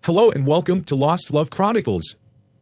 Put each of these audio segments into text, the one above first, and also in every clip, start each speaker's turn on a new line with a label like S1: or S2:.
S1: Hello and welcome to Lost Love Chronicles.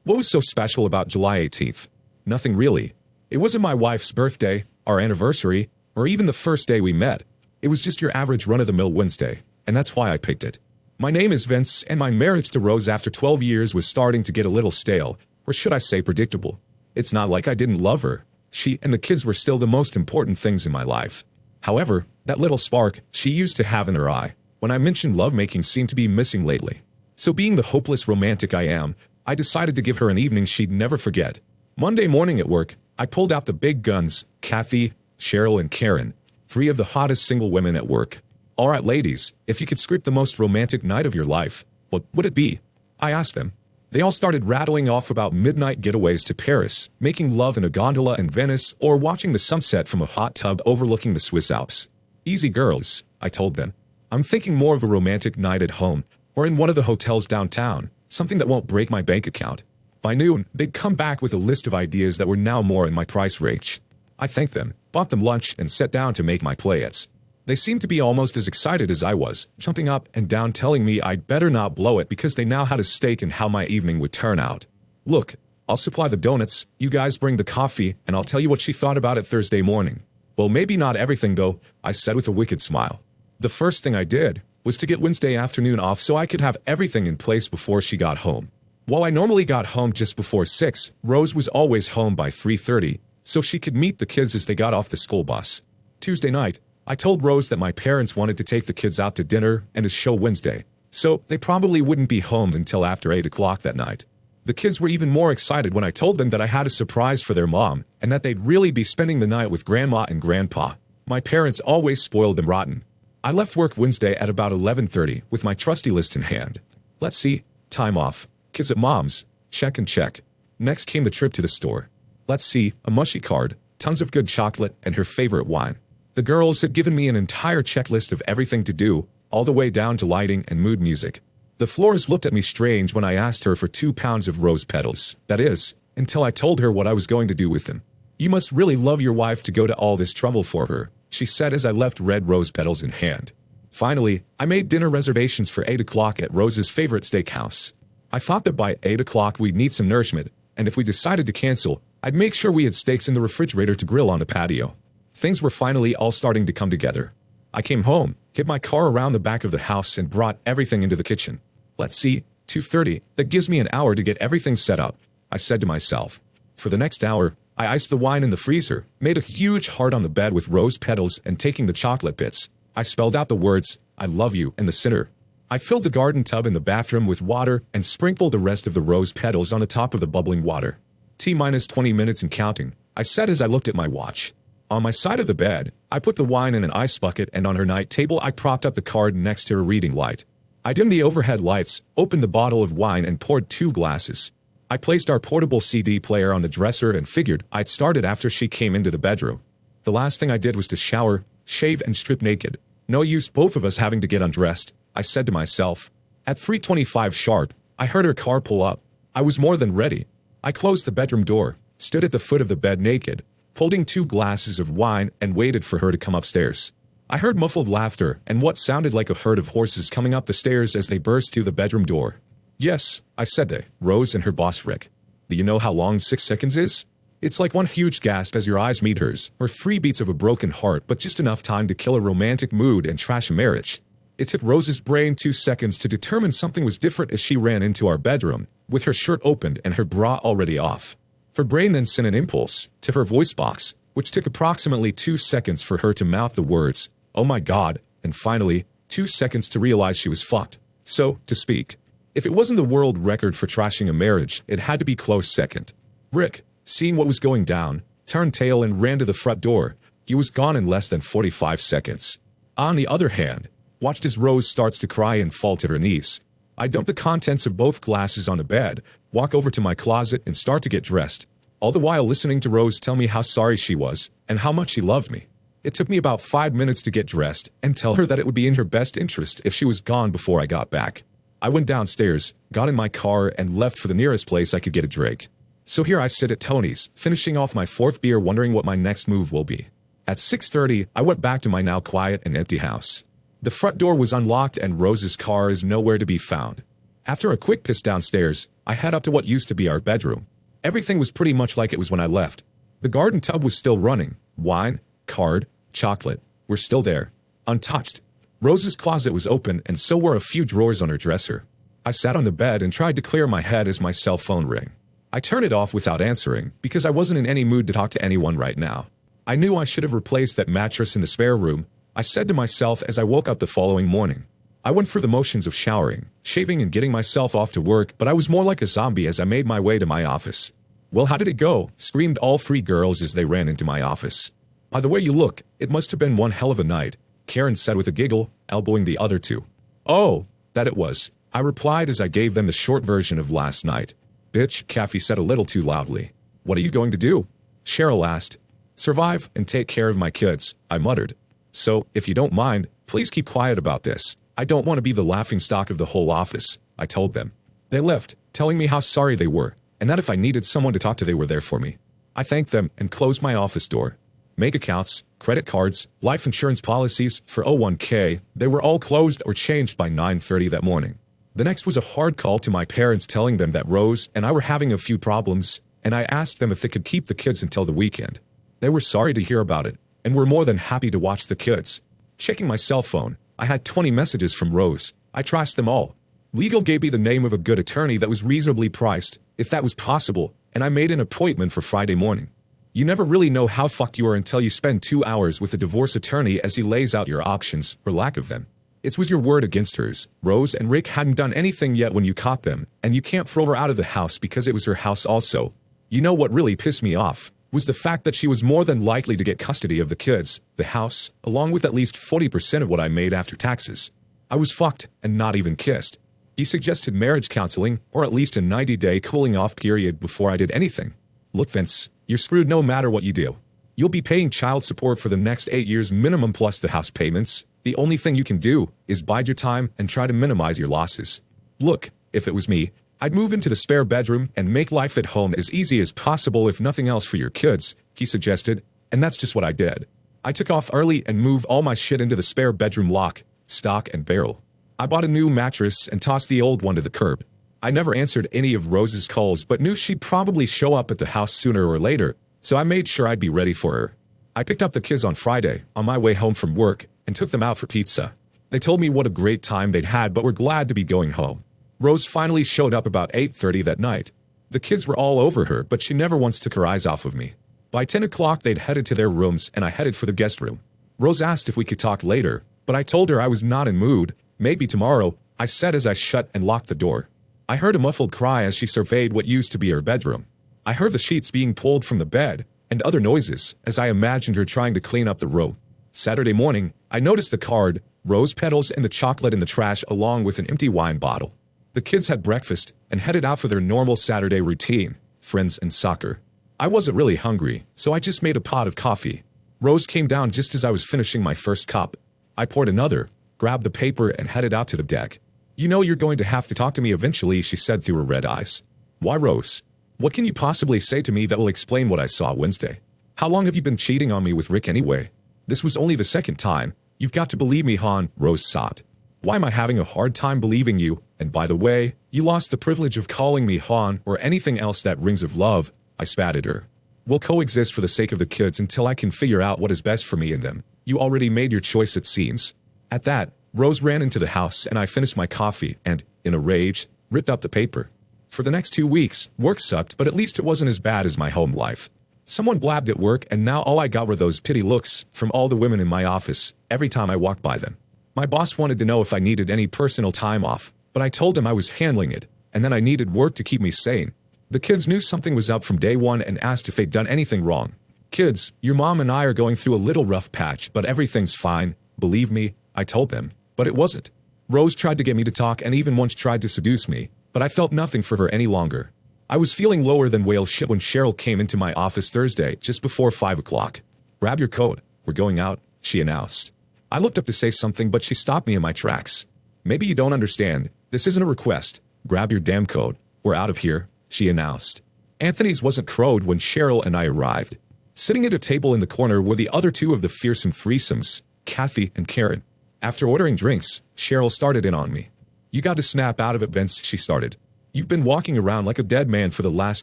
S1: What was so special about July 18th? Nothing really. It wasn't my wife's birthday, our anniversary, or even the first day we met. It was just your average run-of-the-mill Wednesday, and that's why I picked it. My name is Vince, and my marriage to Rose after 12 years was starting to get a little stale, or should I say predictable. It's not like I didn't love her. She and the kids were still the most important things in my life. However, that little spark she used to have in her eye, when I mentioned lovemaking, seemed to be missing lately. So being the hopeless romantic I am, I decided to give her an evening she'd never forget. Monday morning at work, I pulled out the big guns, Kathy, Cheryl, and Karen, three of the hottest single women at work. Alright ladies, if you could script the most romantic night of your life, what would it be? I asked them. They all started rattling off about midnight getaways to Paris, making love in a gondola in Venice, or watching the sunset from a hot tub overlooking the Swiss Alps. Easy girls, I told them. I'm thinking more of a romantic night at home, or in one of the hotels downtown, something that won't break my bank account. By noon, they'd come back with a list of ideas that were now more in my price range. I thanked them, bought them lunch, and sat down to make my plans. They seemed to be almost as excited as I was, jumping up and down telling me I'd better not blow it because they now had a stake in how my evening would turn out. Look, I'll supply the donuts, you guys bring the coffee, and I'll tell you what she thought about it Thursday morning. Well, maybe not everything though, I said with a wicked smile. The first thing I did was to get Wednesday afternoon off so I could have everything in place before she got home. While I normally got home just before 6, Rose was always home by 3:30, so she could meet the kids as they got off the school bus. Tuesday night, I told Rose that my parents wanted to take the kids out to dinner and a show Wednesday, so they probably wouldn't be home until after 8 o'clock that night. The kids were even more excited when I told them that I had a surprise for their mom and that they'd really be spending the night with Grandma and Grandpa. My parents always spoiled them rotten. I left work Wednesday at about 11:30 with my trusty list in hand. Let's see, time off, kids at mom's, check and check. Next came the trip to the store. Let's see, a mushy card, tons of good chocolate, and her favorite wine. The girls had given me an entire checklist of everything to do, all the way down to lighting and mood music. The floors looked at me strange when I asked her for 2 pounds of rose petals, that is, until I told her what I was going to do with them. You must really love your wife to go to all this trouble for her, she said as I left red rose petals in hand. Finally, I made dinner reservations for 8 o'clock at Rose's favorite steakhouse. I thought that by 8 o'clock we'd need some nourishment, and if we decided to cancel, I'd make sure we had steaks in the refrigerator to grill on the patio. Things were finally all starting to come together. I came home, hid my car around the back of the house, and brought everything into the kitchen. Let's see, 2:30, that gives me an hour to get everything set up, I said to myself. For the next hour, I iced the wine in the freezer, made a huge heart on the bed with rose petals, and taking the chocolate bits, I spelled out the words, I love you, in the center. I filled the garden tub in the bathroom with water and sprinkled the rest of the rose petals on the top of the bubbling water. T-minus 20 minutes and counting, I said as I looked at my watch. On my side of the bed, I put the wine in an ice bucket, and on her night table I propped up the card next to her reading light. I dimmed the overhead lights, opened the bottle of wine, and poured 2 glasses. I placed our portable CD player on the dresser and figured I'd start it after she came into the bedroom. The last thing I did was to shower, shave, and strip naked. No use both of us having to get undressed, I said to myself. At 3:25 sharp, I heard her car pull up. I was more than ready. I closed the bedroom door, stood at the foot of the bed naked, holding 2 glasses of wine, and waited for her to come upstairs. I heard muffled laughter and what sounded like a herd of horses coming up the stairs as they burst through the bedroom door. Yes, I said they, Rose and her boss Rick. Do you know how long 6 seconds is? It's like one huge gasp as your eyes meet hers, or 3 beats of a broken heart, but just enough time to kill a romantic mood and trash a marriage. It took Rose's brain 2 seconds to determine something was different as she ran into our bedroom, with her shirt opened and her bra already off. Her brain then sent an impulse to her voice box, which took approximately 2 seconds for her to mouth the words, oh my god, and finally, 2 seconds to realize she was fucked, so to speak. If it wasn't the world record for trashing a marriage, it had to be close second. Rick, seeing what was going down, turned tail and ran to the front door. He was gone in less than 45 seconds. On the other hand, watched as Rose starts to cry and fall to her knees. I dumped the contents of both glasses on the bed, walk over to my closet, and start to get dressed, all the while listening to Rose tell me how sorry she was and how much she loved me. It took me about 5 minutes to get dressed and tell her that it would be in her best interest if she was gone before I got back. I went downstairs, got in my car, and left for the nearest place I could get a drink. So here I sit at Tony's, finishing off my 4th beer, wondering what my next move will be. At 6:30, I went back to my now quiet and empty house. The front door was unlocked and Rose's car is nowhere to be found. After a quick piss downstairs, I head up to what used to be our bedroom. Everything was pretty much like it was when I left. The garden tub was still running. Wine, card, chocolate were still there, untouched. Rose's closet was open and so were a few drawers on her dresser. I sat on the bed and tried to clear my head as my cell phone rang. I turned it off without answering because I wasn't in any mood to talk to anyone right now. I knew I should have replaced that mattress in the spare room, I said to myself as I woke up the following morning. I went through the motions of showering, shaving and getting myself off to work, but I was more like a zombie as I made my way to my office. "Well, how did it go?" screamed all three girls as they ran into my office. "By the way you look, it must have been one hell of a night," Karen said with a giggle, elbowing the other two. "Oh, that it was," I replied as I gave them the short version of last night. "Bitch," Kathy said a little too loudly. "What are you going to do?" Cheryl asked. "Survive and take care of my kids," I muttered. "So, if you don't mind, please keep quiet about this. I don't want to be the laughingstock of the whole office," I told them. They left, telling me how sorry they were, and that if I needed someone to talk to they were there for me. I thanked them and closed my office door. Bank accounts, credit cards, life insurance policies, 401k, they were all closed or changed by 9:30 that morning. The next was a hard call to my parents telling them that Rose and I were having a few problems, and I asked them if they could keep the kids until the weekend. They were sorry to hear about it, and were more than happy to watch the kids. Checking my cell phone, I had 20 messages from Rose. I trashed them all. Legal gave me the name of a good attorney that was reasonably priced, if that was possible, and I made an appointment for Friday morning. You never really know how fucked you are until you spend 2 hours with a divorce attorney as he lays out your options, or lack of them. It was your word against hers. Rose and Rick hadn't done anything yet when you caught them, and you can't throw her out of the house because it was her house also. You know what really pissed me off? Was the fact that she was more than likely to get custody of the kids, the house, along with at least 40% of what I made after taxes. I was fucked and not even kissed. He suggested marriage counseling, or at least a 90-day cooling-off period before I did anything. Look, Vince, you're screwed no matter what you do. You'll be paying child support for the next 8 years minimum plus the house payments. The only thing you can do is bide your time and try to minimize your losses. Look, if it was me, I'd move into the spare bedroom and make life at home as easy as possible if nothing else for your kids, he suggested, and that's just what I did. I took off early and moved all my shit into the spare bedroom lock, stock, and barrel. I bought a new mattress and tossed the old one to the curb. I never answered any of Rose's calls but knew she'd probably show up at the house sooner or later, so I made sure I'd be ready for her. I picked up the kids on Friday, on my way home from work, and took them out for pizza. They told me what a great time they'd had but were glad to be going home. Rose finally showed up about 8:30 that night. The kids were all over her, but she never once took her eyes off of me. By 10 o'clock they'd headed to their rooms and I headed for the guest room. Rose asked if we could talk later, but I told her I was not in mood. "Maybe tomorrow," I said as I shut and locked the door. I heard a muffled cry as she surveyed what used to be her bedroom. I heard the sheets being pulled from the bed, and other noises, as I imagined her trying to clean up the room. Saturday morning, I noticed the card, rose petals and the chocolate in the trash along with an empty wine bottle. The kids had breakfast and headed out for their normal Saturday routine, friends and soccer. I wasn't really hungry, so I just made a pot of coffee. Rose came down just as I was finishing my first cup. I poured another, grabbed the paper and headed out to the deck. "You know you're going to have to talk to me eventually," she said through her red eyes. "Why, Rose? What can you possibly say to me that will explain what I saw Wednesday? How long have you been cheating on me with Rick anyway? This was only the second time. You've got to believe me, hon," Rose sobbed. "Why am I having a hard time believing you? And by the way, you lost the privilege of calling me hon or anything else that rings of love," I spat at her. "We'll coexist for the sake of the kids until I can figure out what is best for me and them. You already made your choice, it seems." At that, Rose ran into the house and I finished my coffee and, in a rage, ripped up the paper. For the next 2 weeks, work sucked, but at least it wasn't as bad as my home life. Someone blabbed at work and now all I got were those pity looks from all the women in my office every time I walked by them. My boss wanted to know if I needed any personal time off, but I told him I was handling it, and then I needed work to keep me sane. The kids knew something was up from day one and asked if they'd done anything wrong. "Kids, your mom and I are going through a little rough patch, but everything's fine. Believe me," I told them, but it wasn't. Rose tried to get me to talk and even once tried to seduce me, but I felt nothing for her any longer. I was feeling lower than whale shit when Cheryl came into my office Thursday just before 5 o'clock. "Grab your coat, we're going out," she announced. I looked up to say something but she stopped me in my tracks. "Maybe you don't understand. This isn't a request. Grab your damn coat. We're out of here," she announced. Anthony's wasn't crowed when Cheryl and I arrived. Sitting at a table in the corner were the other two of the fearsome threesomes, Kathy and Karen. After ordering drinks, Cheryl started in on me. You got to snap out of it, Vince, she started. You've been walking around like a dead man for the last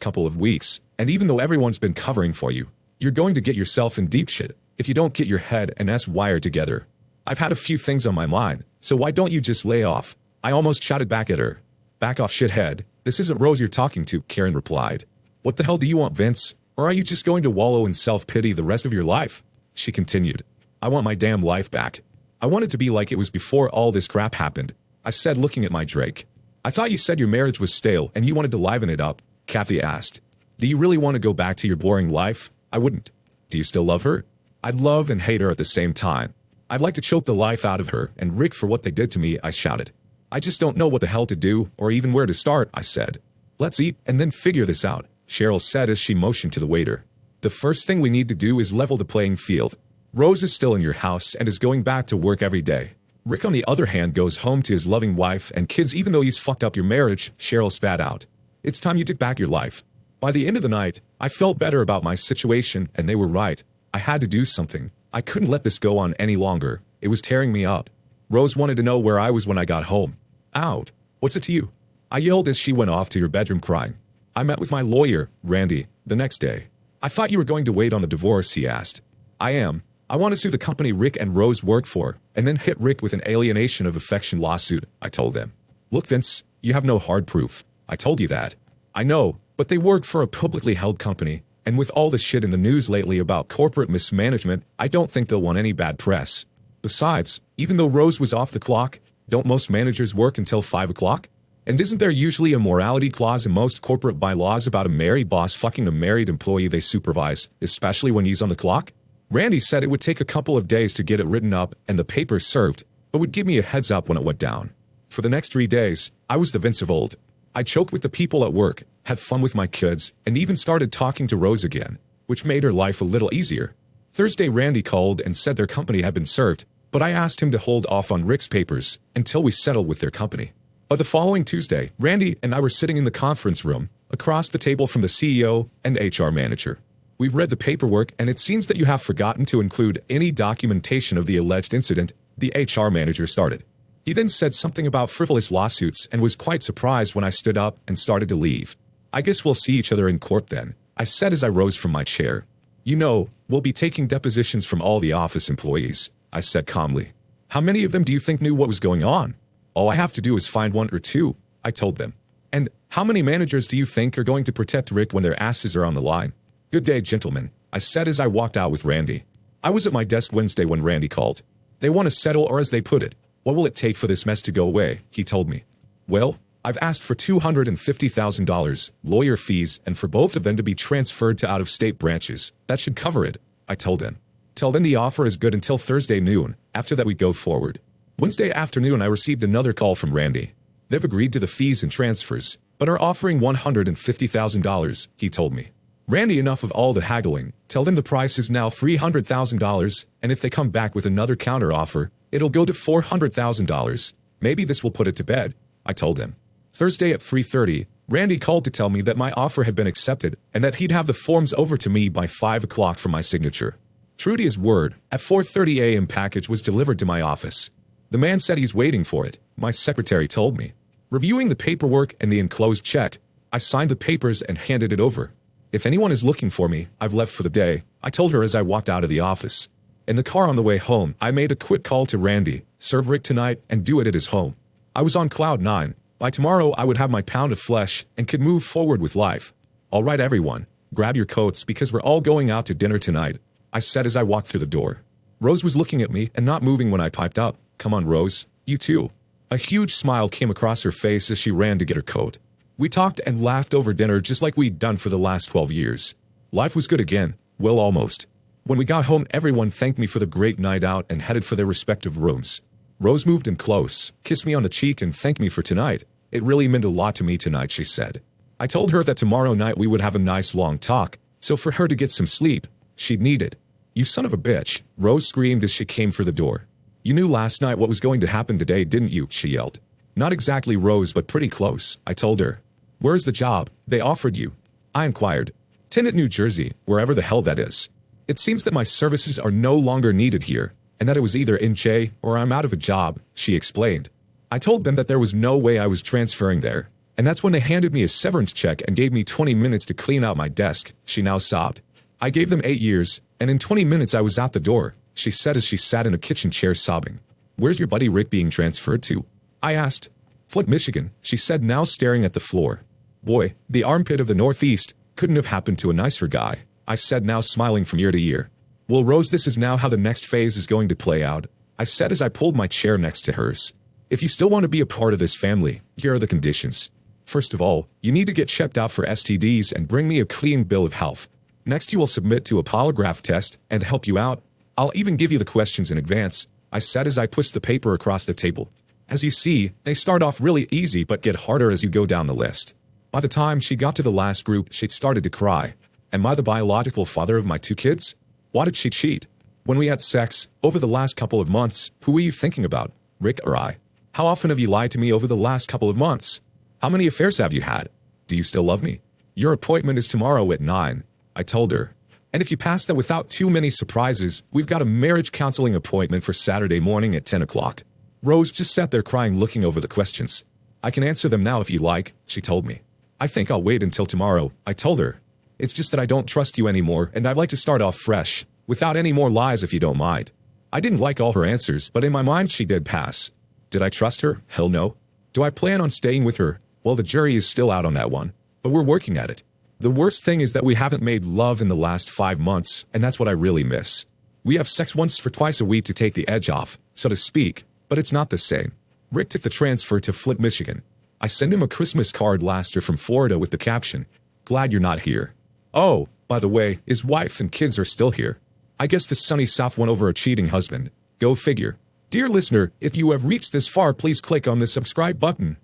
S1: couple of weeks, and even though everyone's been covering for you, you're going to get yourself in deep shit if you don't get your head and ass wired together. I've had a few things on my mind, so why don't you just lay off? I almost shouted back at her. Back off, shithead. This isn't Rose you're talking to, Karen replied. What the hell do you want, Vince? Or are you just going to wallow in self-pity the rest of your life? She continued. I want my damn life back. I want it to be like it was before all this crap happened, I said, looking at my Drake. I thought you said your marriage was stale and you wanted to liven it up, Kathy asked. Do you really want to go back to your boring life? I wouldn't. Do you still love her? I'd love and hate her at the same time. I'd like to choke the life out of her and Rick for what they did to me, I shouted. I just don't know what the hell to do or even where to start, I said. Let's eat and then figure this out, Cheryl said as she motioned to the waiter. The first thing we need to do is level the playing field. Rose is still in your house and is going back to work every day. Rick, on the other hand, goes home to his loving wife and kids even though he's fucked up your marriage, Cheryl spat out. It's time you took back your life. By the end of the night, I felt better about my situation and they were right. I had to do something. I couldn't let this go on any longer. It was tearing me up. Rose wanted to know where I was when I got home. Out. What's it to you? I yelled as she went off to her bedroom crying. I met with my lawyer, Randy, the next day. I thought you were going to wait on the divorce, he asked. I am. I want to sue the company Rick and Rose work for, and then hit Rick with an alienation of affection lawsuit, I told them. Look, Vince, you have no hard proof. I told you that. I know, but they work for a publicly held company, and with all the shit in the news lately about corporate mismanagement, I don't think they'll want any bad press. Besides, even though Rose was off the clock, don't most managers work until 5 o'clock? And isn't there usually a morality clause in most corporate bylaws about a married boss fucking a married employee they supervise, especially when he's on the clock? Randy said it would take a couple of days to get it written up and the papers served, but would give me a heads up when it went down. For the next 3 days, I was the Vince of old. I choked with the people at work, had fun with my kids, and even started talking to Rose again, which made her life a little easier. Thursday, Randy called and said their company had been served, but I asked him to hold off on Rick's papers until we settled with their company. But the following Tuesday, Randy and I were sitting in the conference room, across the table from the CEO and HR manager. We've read the paperwork and it seems that you have forgotten to include any documentation of the alleged incident, the HR manager started. He then said something about frivolous lawsuits and was quite surprised when I stood up and started to leave. I guess we'll see each other in court then, I said as I rose from my chair. You know, we'll be taking depositions from all the office employees, I said calmly. How many of them do you think knew what was going on? All I have to do is find 1 or 2, I told them. And how many managers do you think are going to protect Rick when their asses are on the line? Good day, gentlemen, I said as I walked out with Randy. I was at my desk Wednesday when Randy called. They want to settle, or as they put it, what will it take for this mess to go away, he told me. Well, I've asked for $250,000, lawyer fees, and for both of them to be transferred to out-of-state branches. That should cover it, I told them. Till then the offer is good until Thursday noon, after that we go forward. Wednesday afternoon I received another call from Randy. They've agreed to the fees and transfers, but are offering $150,000, he told me. Randy, enough of all the haggling. Tell them the price is now $300,000, and if they come back with another counter-offer, it'll go to $400,000. Maybe this will put it to bed, I told him. Thursday at 3:30, Randy called to tell me that my offer had been accepted and that he'd have the forms over to me by 5 o'clock for my signature. True to his word, at 4:30 a.m. package was delivered to my office. The man said he's waiting for it, my secretary told me. Reviewing the paperwork and the enclosed check, I signed the papers and handed it over. If anyone is looking for me, I've left for the day, I told her as I walked out of the office. In the car on the way home, I made a quick call to Randy, serve Rick tonight and do it at his home. I was on cloud 9. By tomorrow I would have my pound of flesh and could move forward with life. All right everyone, grab your coats because we're all going out to dinner tonight, I said as I walked through the door. Rose was looking at me and not moving when I piped up. Come on Rose, you too. A huge smile came across her face as she ran to get her coat. We talked and laughed over dinner just like we'd done for the last 12 years. Life was good again, well almost. When we got home everyone thanked me for the great night out and headed for their respective rooms. Rose moved in close, kissed me on the cheek and thanked me for tonight. It really meant a lot to me tonight, she said. I told her that tomorrow night we would have a nice long talk, so for her to get some sleep, she'd need it. You son of a bitch, Rose screamed as she came for the door. You knew last night what was going to happen today, didn't you? She yelled. Not exactly Rose, but pretty close, I told her. Where's the job they offered you? I inquired. Tenet, New Jersey, wherever the hell that is. It seems that my services are no longer needed here, and that it was either in J or I'm out of a job, she explained. I told them that there was no way I was transferring there, and that's when they handed me a severance check and gave me 20 minutes to clean out my desk, she now sobbed. I gave them 8 years, and in 20 minutes I was out the door, she said as she sat in a kitchen chair sobbing. Where's your buddy Rick being transferred to? I asked. Flint, Michigan, she said now staring at the floor. Boy, the armpit of the Northeast couldn't have happened to a nicer guy, I said now smiling from ear to ear. Well, Rose, this is now how the next phase is going to play out, I said as I pulled my chair next to hers. If you still want to be a part of this family, here are the conditions. First of all, you need to get checked out for STDs and bring me a clean bill of health. Next, you will submit to a polygraph test and help you out. I'll even give you the questions in advance, I said as I pushed the paper across the table. As you see, they start off really easy but get harder as you go down the list. By the time she got to the last group, she'd started to cry. Am I the biological father of my 2 kids? Why did she cheat? When we had sex, over the last couple of months, who were you thinking about, Rick or I? How often have you lied to me over the last couple of months? How many affairs have you had? Do you still love me? Your appointment is tomorrow at 9, I told her. And if you pass that without too many surprises, we've got a marriage counseling appointment for Saturday morning at 10 o'clock. Rose just sat there crying looking over the questions. I can answer them now if you like, she told me. I think I'll wait until tomorrow, I told her. It's just that I don't trust you anymore and I'd like to start off fresh, without any more lies if you don't mind. I didn't like all her answers, but in my mind she did pass. Did I trust her? Hell no. Do I plan on staying with her? Well, the jury is still out on that one, but we're working at it. The worst thing is that we haven't made love in the last 5 months, and that's what I really miss. We have sex once or twice a week to take the edge off, so to speak, but it's not the same. Rick took the transfer to Flint, Michigan. I sent him a Christmas card last year from Florida with the caption, "Glad you're not here." Oh, by the way, his wife and kids are still here. I guess the sunny South won over a cheating husband. Go figure. Dear listener, if you have reached this far, please click on the subscribe button.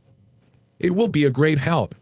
S1: It will be a great help.